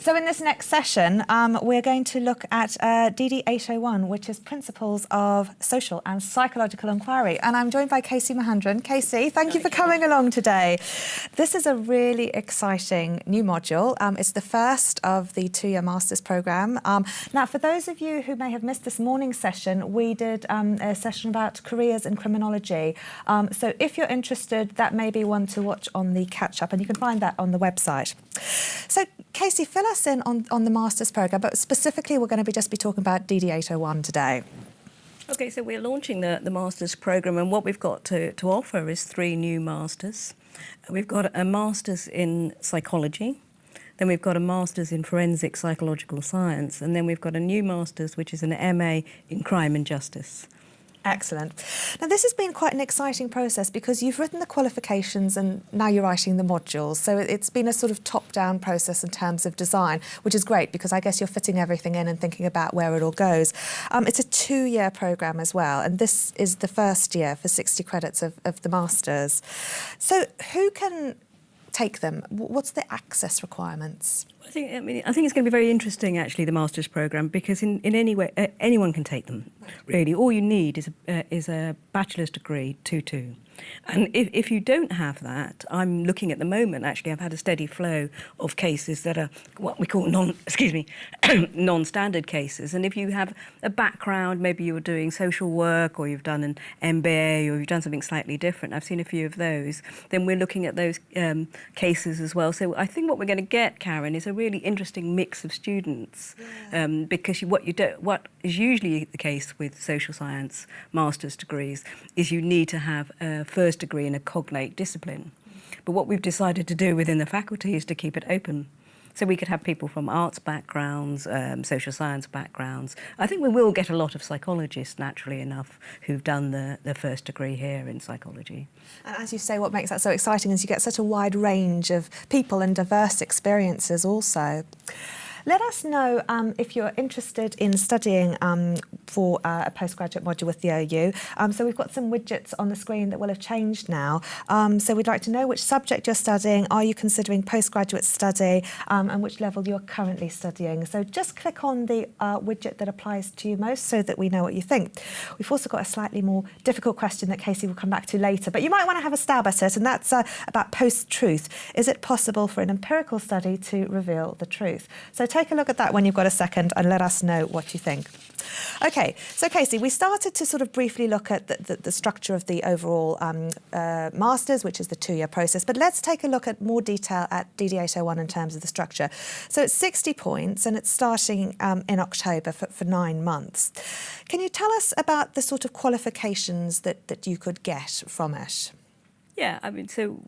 So in this next session, we're going to look at DD801, which is Principles of Social and Psychological Inquiry. And I'm joined by Kesi Mahendran. Kesi, thank you for coming along today. This is a really exciting new module. It's the first of the two-year master's programme. Now, for those of you who may have missed this morning's session, we did a session about careers in criminology. So if you're interested, that may be one to watch on the catch-up, and you can find that on the website. So, Kesi, fill us in on the master's programme, but specifically we're going to just be talking about DD801 today. Okay, so we're launching the master's programme, and what we've got to offer is 3 new masters. We've got a master's in psychology, then we've got a master's in forensic psychological science, and then we've got a new master's which is an MA in crime and justice. Excellent. Now, this has been quite an exciting process because you've written the qualifications and now you're writing the modules. So it's been a sort of top-down process in terms of design, which is great because I guess you're fitting everything in and thinking about where it all goes. It's a 2-year programme as well, and this is the first year for 60 credits of the Masters. So who can take them? What's the access requirements? I think it's going to be very interesting, actually, the master's programme, because in any way anyone can take them. Really, all you need is a bachelor's degree 2-2. And if you don't have that, I'm looking at the moment, actually, I've had a steady flow of cases that are what we call non-standard cases. And if you have a background, maybe you were doing social work or you've done an MBA or you've done something slightly different, I've seen a few of those, then we're looking at those cases as well. So I think what we're going to get, Karen, is a really interesting mix of students, because what is usually the case with social science master's degrees is you need to have a first degree in a cognate discipline. But what we've decided to do within the faculty is to keep it open. So we could have people from arts backgrounds, social science backgrounds. I think we will get a lot of psychologists, naturally enough, who've done the first degree here in psychology. And as you say, what makes that so exciting is you get such a wide range of people and diverse experiences also. Let us know if you're interested in studying for a postgraduate module with the OU. So we've got some widgets on the screen that will have changed now. So we'd like to know which subject you're studying, are you considering postgraduate study, and which level you're currently studying. So just click on the widget that applies to you most so that we know what you think. We've also got a slightly more difficult question that Kesi will come back to later, but you might want to have a stab at it, and that's about post-truth. Is it possible for an empirical study to reveal the truth? So take a look at that when you've got a second and let us know what you think. OK, so Kesi, we started to sort of briefly look at the structure of the overall Masters, which is the 2-year process, but let's take a look at more detail at DD801 in terms of the structure. So it's 60 points and it's starting in October for 9 months. Can you tell us about the sort of qualifications that you could get from it? Yeah, I mean, so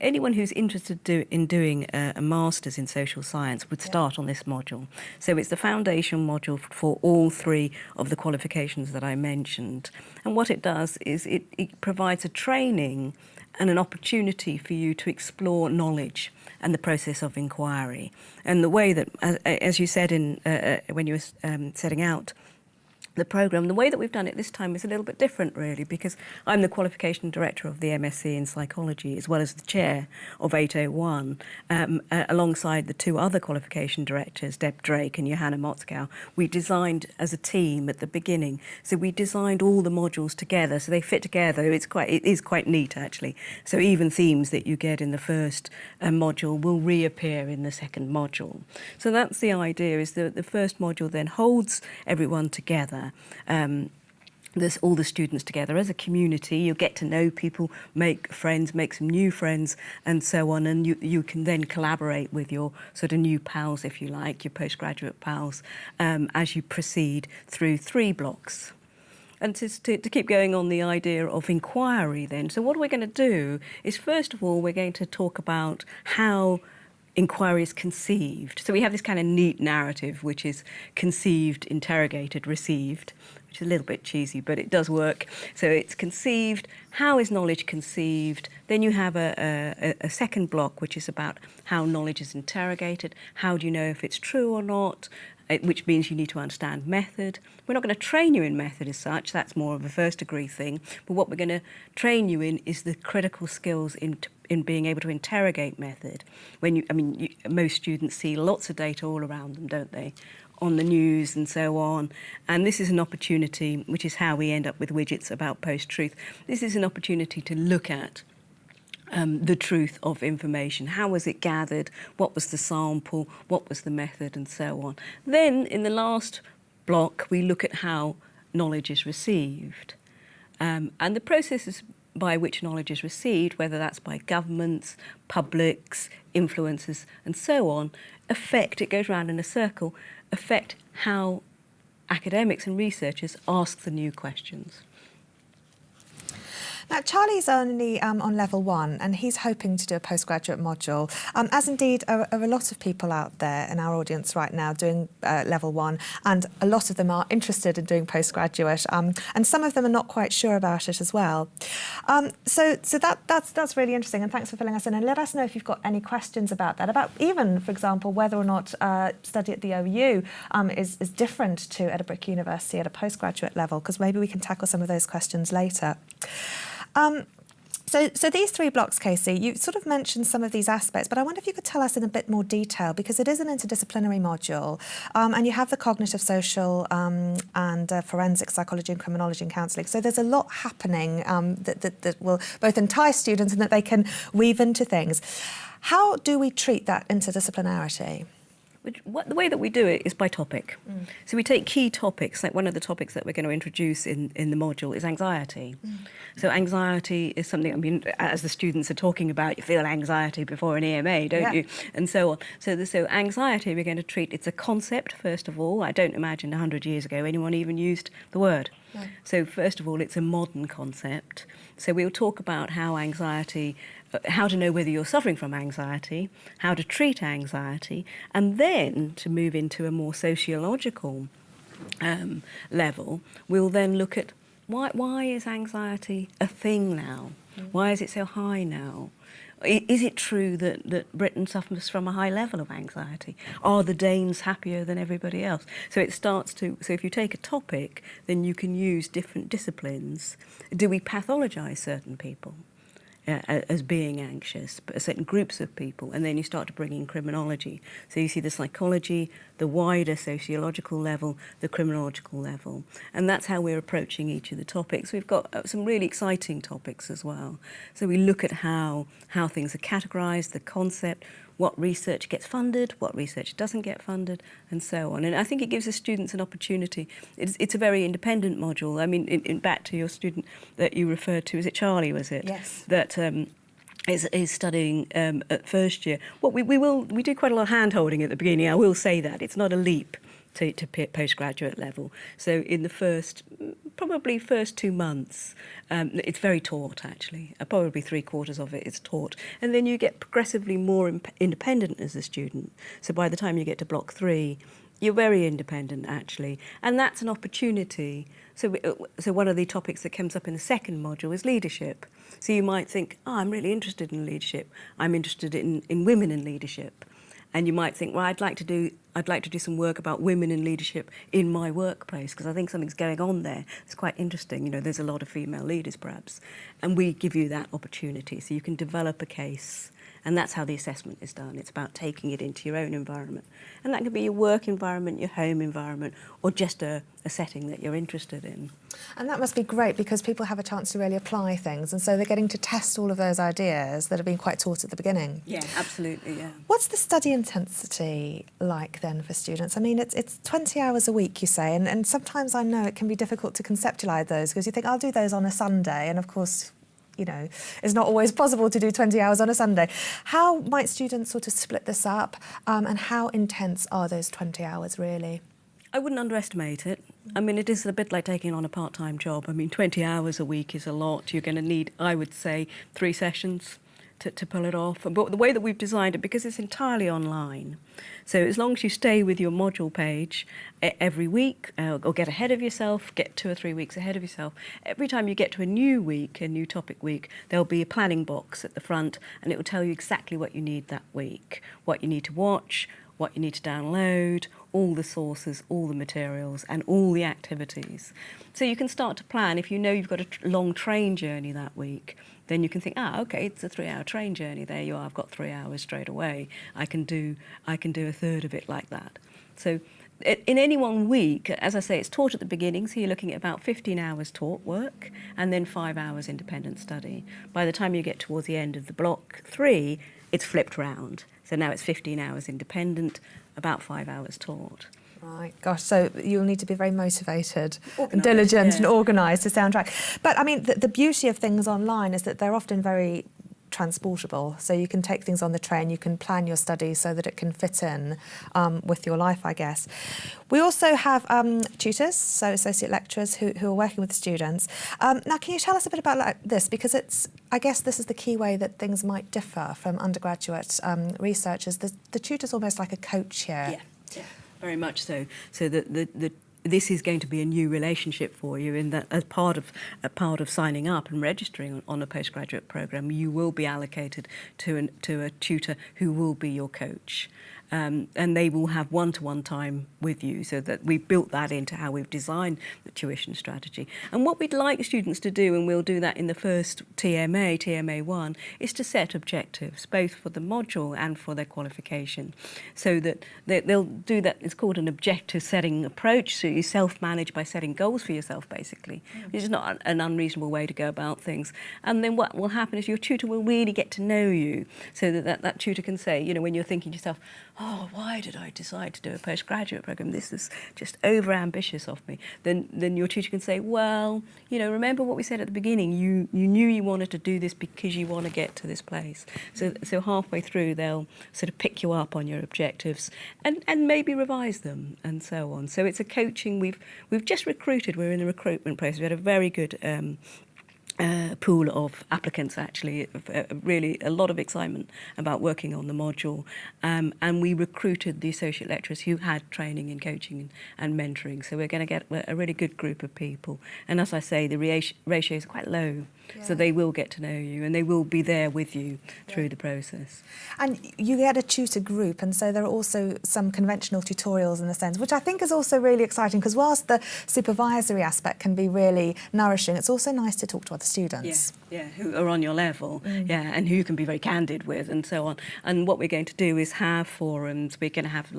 anyone who's interested in doing a master's in social science would start on this module. So it's the foundation module for all 3 of the qualifications that I mentioned. And what it does is it provides a training and an opportunity for you to explore knowledge and the process of inquiry. And the way that, as you said when you were setting out the programme, the way that we've done it this time is a little bit different, really, because I'm the qualification director of the MSc in psychology, as well as the chair of 801, alongside the 2 other qualification directors, Deb Drake and Johanna Motzkow. We designed as a team at the beginning, so we designed all the modules together, so they fit together. It is quite neat, actually. So even themes that you get in the first module will reappear in the second module. So that's the idea, is that the first module then holds everyone together. There's all the students together as a community. You get to know people, make friends, make some new friends, and so on. And you can then collaborate with your sort of new pals, if you like, your postgraduate pals, as you proceed through 3 blocks. And to keep going on the idea of inquiry then, so what we're going to do is, first of all, we're going to talk about how inquiry is conceived. So we have this kind of neat narrative, which is conceived, interrogated, received, which is a little bit cheesy, but it does work. So it's conceived, how is knowledge conceived? Then you have a second block, which is about how knowledge is interrogated. How do you know if it's true or not? which means you need to understand method. We're not going to train you in method as such, that's more of a first degree thing, but what we're going to train you in is the critical skills in being able to interrogate method. Most students see lots of data all around them, don't they? On the news and so on. And this is an opportunity, which is how we end up with widgets about post-truth. This is an opportunity to look at the truth of information. How was it gathered? What was the sample? What was the method? And so on. Then, in the last block, we look at how knowledge is received. And the processes by which knowledge is received, whether that's by governments, publics, influencers, and so on, it goes round in a circle, affect how academics and researchers ask the new questions. Now, Charlie's only on level 1 and he's hoping to do a postgraduate module, as indeed are a lot of people out there in our audience right now doing level 1, and a lot of them are interested in doing postgraduate, and some of them are not quite sure about it as well. So that's really interesting, and thanks for filling us in, and let us know if you've got any questions about that, about even, for example, whether or not study at the OU is different to Edinburgh University at a postgraduate level, because maybe we can tackle some of those questions later. So these 3 blocks, Kesi, you sort of mentioned some of these aspects, but I wonder if you could tell us in a bit more detail, because it is an interdisciplinary module, and you have the cognitive, social, and forensic psychology and criminology and counselling. So there's a lot happening that will both entice students and that they can weave into things. How do we treat that interdisciplinarity? The way that we do it is by topic. So we take key topics, like one of the topics that we're going to introduce in the module is anxiety. So anxiety is something, as the students are talking about, you feel anxiety before an EMA, don't you? And so on. So anxiety we're going to treat, it's a concept, first of all. I don't imagine 100 years ago anyone even used the word. No. So first of all, it's a modern concept. So we'll talk about how to know whether you're suffering from anxiety, how to treat anxiety, and then to move into a more sociological level, we'll then look at why is anxiety a thing now? Why is it so high now? Is it true that Britain suffers from a high level of anxiety? Are the Danes happier than everybody else? So if you take a topic, then you can use different disciplines. Do we pathologise certain people as being anxious, but certain groups of people, and then you start to bring in criminology. So you see the psychology, the wider sociological level, the criminological level, and that's how we're approaching each of the topics. We've got some really exciting topics as well. So we look at how things are categorised, the concept, what research gets funded, what research doesn't get funded, and so on. And I think it gives the students an opportunity. It's a very independent module. I mean, back to your student that you referred to, is it Charlie, was it? Yes. That is studying at first year. We do quite a lot of hand-holding at the beginning, I will say that. It's not a leap to postgraduate level. So in the probably first 2 months, it's very taught, actually. Probably 3/4 of it is taught. And then you get progressively more independent as a student. So by the time you get to block 3, you're very independent, actually. And that's an opportunity. So one of the topics that comes up in the second module is leadership. So you might think, I'm really interested in leadership. I'm interested in women in leadership. And you might think, well, I'd like to do some work about women in leadership in my workplace, because I think something's going on there. It's quite interesting. There's a lot of female leaders, perhaps. And we give you that opportunity, so you can develop a case. And that's how the assessment is done. It's about taking it into your own environment. And that could be your work environment, your home environment, or just a setting that you're interested in. And that must be great, because people have a chance to really apply things, and so they're getting to test all of those ideas that have been quite taught at the beginning. Yeah, absolutely, yeah. What's the study intensity like then for students? I mean, it's 20 hours a week, you say, and sometimes I know it can be difficult to conceptualise those, because you think, I'll do those on a Sunday, and of course, it's not always possible to do 20 hours on a Sunday. How might students sort of split this up, and how intense are those 20 hours really? I wouldn't underestimate it. I mean, it is a bit like taking on a part-time job. I mean, 20 hours a week is a lot. You're going to need, I would say, 3 sessions to pull it off. But the way that we've designed it, because it's entirely online, so as long as you stay with your module page every week, or get ahead of yourself, get 2 or 3 weeks ahead of yourself, every time you get to a new week, a new topic week, there'll be a planning box at the front, and it will tell you exactly what you need that week, what you need to watch, what you need to download, all the sources, all the materials, and all the activities. So you can start to plan. If you know you've got a long train journey that week, then you can think, okay, it's a 3-hour train journey. There you are. I've got 3 hours straight away. I can do a third of it like that. So in any one week, as I say, it's taught at the beginning, so you're looking at about 15 hours taught work and then 5 hours independent study. By the time you get towards the end of the block 3, it's flipped round. So now it's 15 hours independent, about 5 hours taught. Right, gosh, so you'll need to be very motivated and Organised, diligent yeah. and organised to stay on track. But I mean, the beauty of things online is that they're often very transportable. So you can take things on the train, you can plan your studies so that it can fit in with your life, I guess. We also have tutors, so associate lecturers who are working with students. Now, can you tell us a bit about this? Because I guess this is the key way that things might differ from undergraduate researchers. The tutor's almost like a coach here. Yeah, very much so. So this is going to be a new relationship for you, in that as part of signing up and registering on a postgraduate programme, you will be allocated to a tutor who will be your coach. And they will have one-to-one time with you, so that we've built that into how we've designed the tuition strategy. And what we'd like students to do, and we'll do that in the first TMA1, is to set objectives, both for the module and for their qualification, so that they'll do that. It's called an objective setting approach, so you self-manage by setting goals for yourself, basically, which is not an unreasonable way to go about things. And then what will happen is your tutor will really get to know you, so that tutor can say, when you're thinking to yourself, why did I decide to do a postgraduate programme? This is just over-ambitious of me. Then your tutor can say, well, remember what we said at the beginning. You knew you wanted to do this because you want to get to this place. So halfway through, they'll sort of pick you up on your objectives and maybe revise them and so on. So it's a coaching. We've just recruited. We're in the recruitment process. We had a very good pool of applicants, actually, really a lot of excitement about working on the module, and we recruited the associate lecturers who had training in coaching and mentoring, so we're going to get a really good group of people. And as I say, the ratios are quite low, so they will get to know you and they will be there with you through the process. And you get a tutor group, and so there are also some conventional tutorials in a sense, which I think is also really exciting, because whilst the supervisory aspect can be really nourishing, it's also nice to talk to other students. Yeah, who are on your level, and who you can be very candid with and so on. And what we're going to do is have forums. We're going to have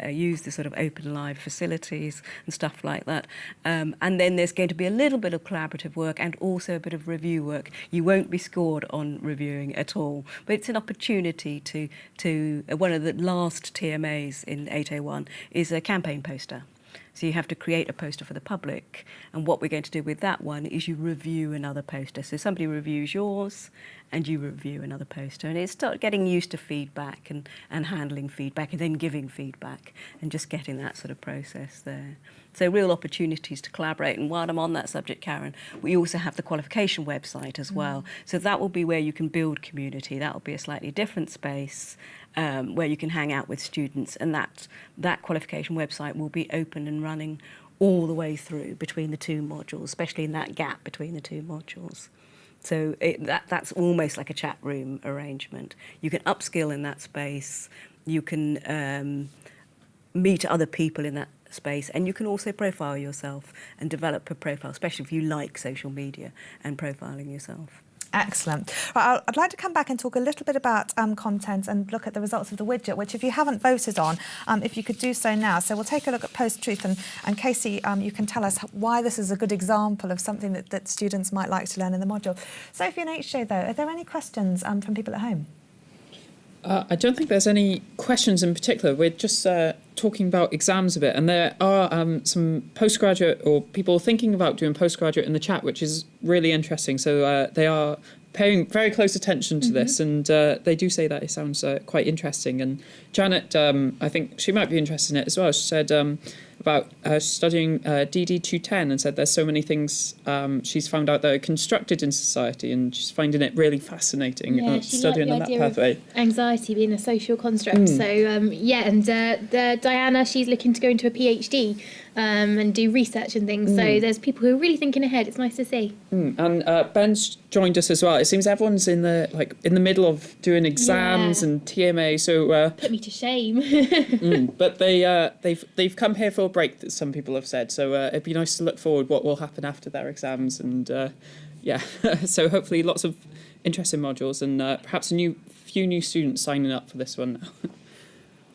use the sort of open live facilities and stuff like that. And then there's going to be a little bit of collaborative work and also a bit of review work. You won't be scored on reviewing at all, but it's an opportunity to one of the last TMAs in 801 is a campaign poster. So you have to create a poster for the public. And what we're going to do with that one is you review another poster. So somebody reviews yours and you review another poster. And it's start getting used to feedback and handling feedback and then giving feedback and just getting that sort of process there. So real opportunities to collaborate. And while I'm on that subject, Karen, we also have the qualification website as well. So that will be where you can build community. That will be a slightly different space where you can hang out with students. And that qualification website will be open and running all the way through between the two modules, especially in that gap between the two modules. So that's almost like a chat room arrangement. You can upskill in that space. You can meet other people in that space, and you can also profile yourself and develop a profile, especially if you like social media and profiling yourself. Excellent. Right, I'd like to come back and talk a little bit about content and look at the results of the widget, which if you haven't voted on, if you could do so now. So we'll take a look at post-truth, and Kesi, you can tell us why this is a good example of something that students might like to learn in the module. Sophie and HJ, though, are there any questions from people at home? I don't think there's any questions in particular. We're just talking about exams a bit, and there are some postgraduate or people thinking about doing postgraduate in the chat, which is really interesting. So they are paying very close attention to this, and they do say that it sounds quite interesting. And Janet, I think she might be interested in it as well. She said about studying DD210 and said there's so many things she's found out that are constructed in society, and she's finding it really fascinating studying on that pathway. Anxiety being a social construct. So and Diana, she's looking to go into a PhD and do research and things. So there's people who are really thinking ahead. It's nice to see. And Ben's joined us as well. It seems everyone's in the middle of doing exams and TMA. So put me to shame. but they've come here for a break, that some people have said. So it'd be nice to look forward what will happen after their exams, and so hopefully lots of interesting modules, and perhaps a few new students signing up for this one now.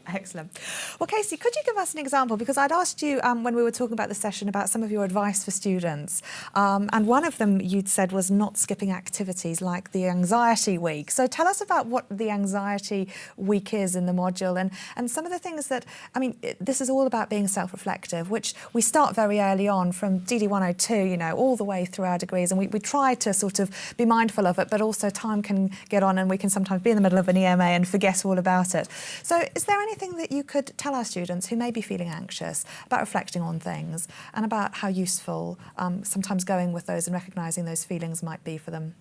Excellent. Well, Kesi, could you give us an example? Because I'd asked you when we were talking about the session about some of your advice for students, and one of them you'd said was not skipping activities like the anxiety week. So tell us about what the anxiety week is in the module, and some of the things that, I mean, this is all about being self-reflective, which we start very early on from DD102, all the way through our degrees, and we try to sort of be mindful of it, but also time can get on and we can sometimes be in the middle of an EMA and forget all about it. So is there anything that you could tell our students who may be feeling anxious about reflecting on things, and about how useful sometimes going with those and recognising those feelings might be for them?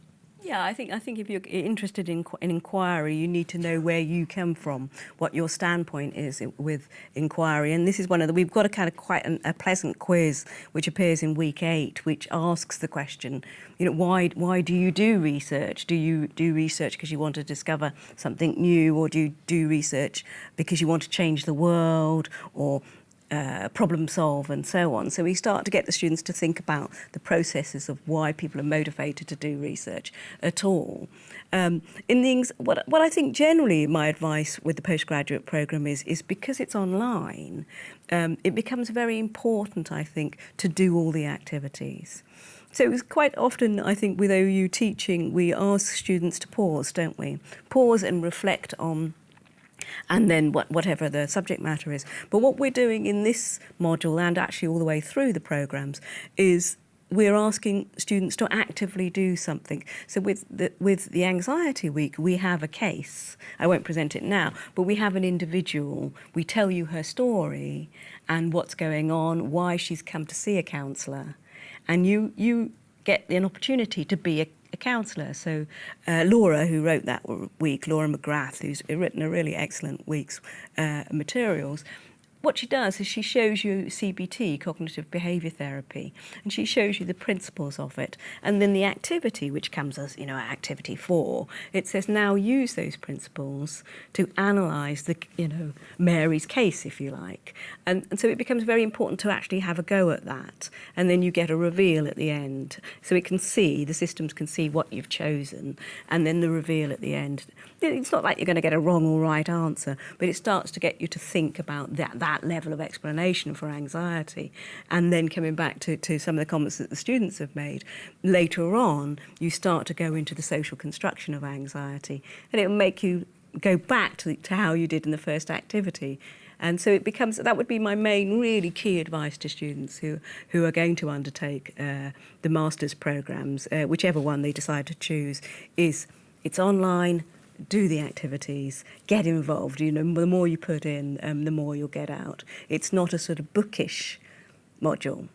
Yeah, I think if you're interested in inquiry, you need to know where you come from, what your standpoint is with inquiry. And this is one of we've got quite a pleasant quiz which appears in week 8, which asks the question, why do you do research? Do you do research because you want to discover something new, or do you do research because you want to change the world, or problem solve, and so on. So we start to get the students to think about the processes of why people are motivated to do research at all. What I think generally my advice with the postgraduate programme is because it's online, it becomes very important, I think, to do all the activities. So it's quite often, I think, with OU teaching, we ask students to pause, don't we? Pause and reflect on, and then whatever the subject matter is. But what we're doing in this module, and actually all the way through the programmes, is we're asking students to actively do something. So with the anxiety week, we have a case. I won't present it now, but we have an individual. We tell you her story and what's going on, why she's come to see a counsellor. And you get an opportunity to be a counsellor. So Laura, who wrote that week, Laura McGrath, who's written a really excellent week's materials, what she does is she shows you CBT, cognitive behaviour therapy, and she shows you the principles of it. And then the activity, which comes as, activity 4, it says now use those principles to analyse Mary's case, if you like. And so it becomes very important to actually have a go at that. And then you get a reveal at the end. So the systems can see what you've chosen, and then the reveal at the end. It's not like you're going to get a wrong or right answer, but it starts to get you to think about that level of explanation for anxiety. And then coming back to some of the comments that the students have made, later on you start to go into the social construction of anxiety, and it will make you go back to how you did in the first activity. And so it becomes, that would be my main really key advice to students who are going to undertake the master's programmes, whichever one they decide to choose, is it's online. Do the activities, get involved. The more you put in, the more you'll get out. It's not a sort of bookish module.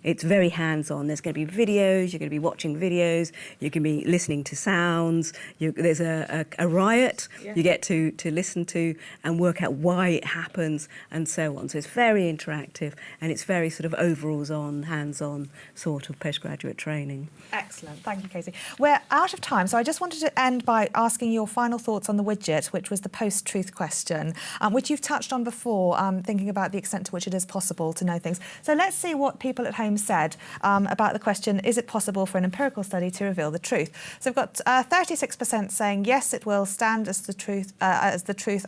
It's very hands-on. There's going to be videos, you're going to be watching videos, you can be listening to sounds, there's a riot you get to listen to and work out why it happens, and so on. So it's very interactive, and it's very sort of overalls-on, hands-on sort of postgraduate training. Excellent. Thank you, Kesi. We're out of time, so I just wanted to end by asking your final thoughts on the widget, which was the post-truth question, which you've touched on before, thinking about the extent to which it is possible to know things. So let's see what people at home said about the question, is it possible for an empirical study to reveal the truth? So we've got 36% saying yes, it will stand as the truth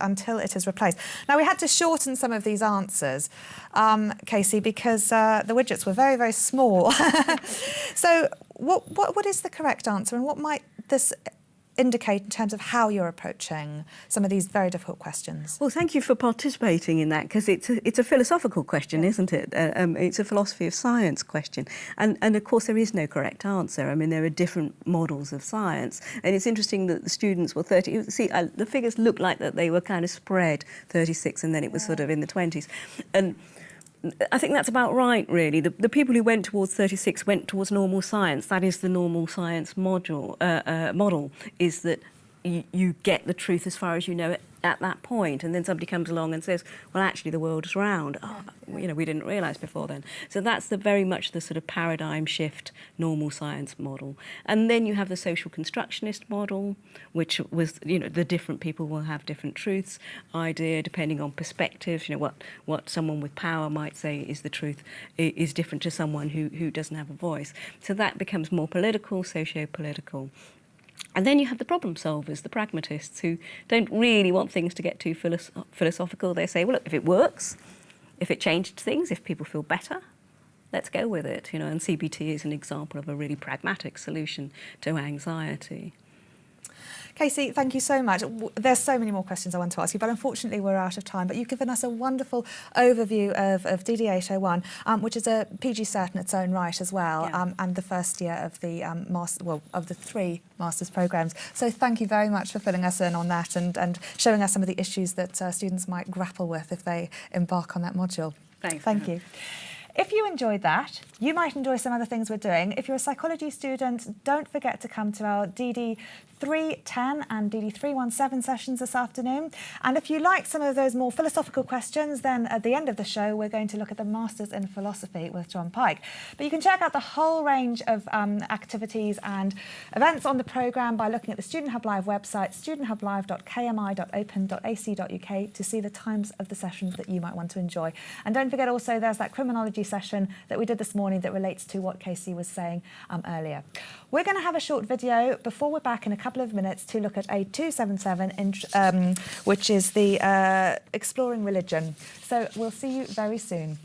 until it is replaced. Now, we had to shorten some of these answers, Kesi, because the widgets were very, very small. So what is the correct answer, and what might this indicate in terms of how you're approaching some of these very difficult questions? Well, thank you for participating in that, because it's a philosophical question, isn't it? It's a philosophy of science question. And of course, there is no correct answer. I mean, there are different models of science. And it's interesting that the students were 30... See, the figures look like that they were kind of spread, 36, and then it was sort of in the 20s. And I think that's about right, really. The people who went towards 36 went towards normal science. That is the normal science model, is that you get the truth as far as you know it at that point, and then somebody comes along and says, well, actually the world is round. Oh, you know, we didn't realise before then. So that's very much the sort of paradigm shift normal science model. And then you have the social constructionist model, which was, you know, the different people will have different truths idea depending on perspectives. You know, what someone with power might say is the truth is different to someone who doesn't have a voice. So that becomes more political, socio-political. And then you have the problem solvers, the pragmatists, who don't really want things to get too philosophical. They say, well, look, if it works, if it changed things, if people feel better, let's go with it. You know, and CBT is an example of a really pragmatic solution to anxiety. Kesi, thank you so much. There's so many more questions I want to ask you, but unfortunately we're out of time. But you've given us a wonderful overview of DD801, which is a PG cert in its own right as well, and the first year of the of the 3 master's programmes. So thank you very much for filling us in on that and showing us some of the issues that students might grapple with if they embark on that module. Thanks. Thank you. If you enjoyed that, you might enjoy some other things we're doing. If you're a psychology student, don't forget to come to our DD310 and DD317 sessions this afternoon. And if you like some of those more philosophical questions, then at the end of the show, we're going to look at the Masters in Philosophy with John Pike. But you can check out the whole range of activities and events on the programme by looking at the Student Hub Live website, studenthub.live.kmi.open.ac.uk, to see the times of the sessions that you might want to enjoy. And don't forget also, there's that criminology session that we did this morning that relates to what Kesi was saying earlier. We're going to have a short video before we're back in a couple of minutes to look at A277, which is the Exploring Religion. So we'll see you very soon.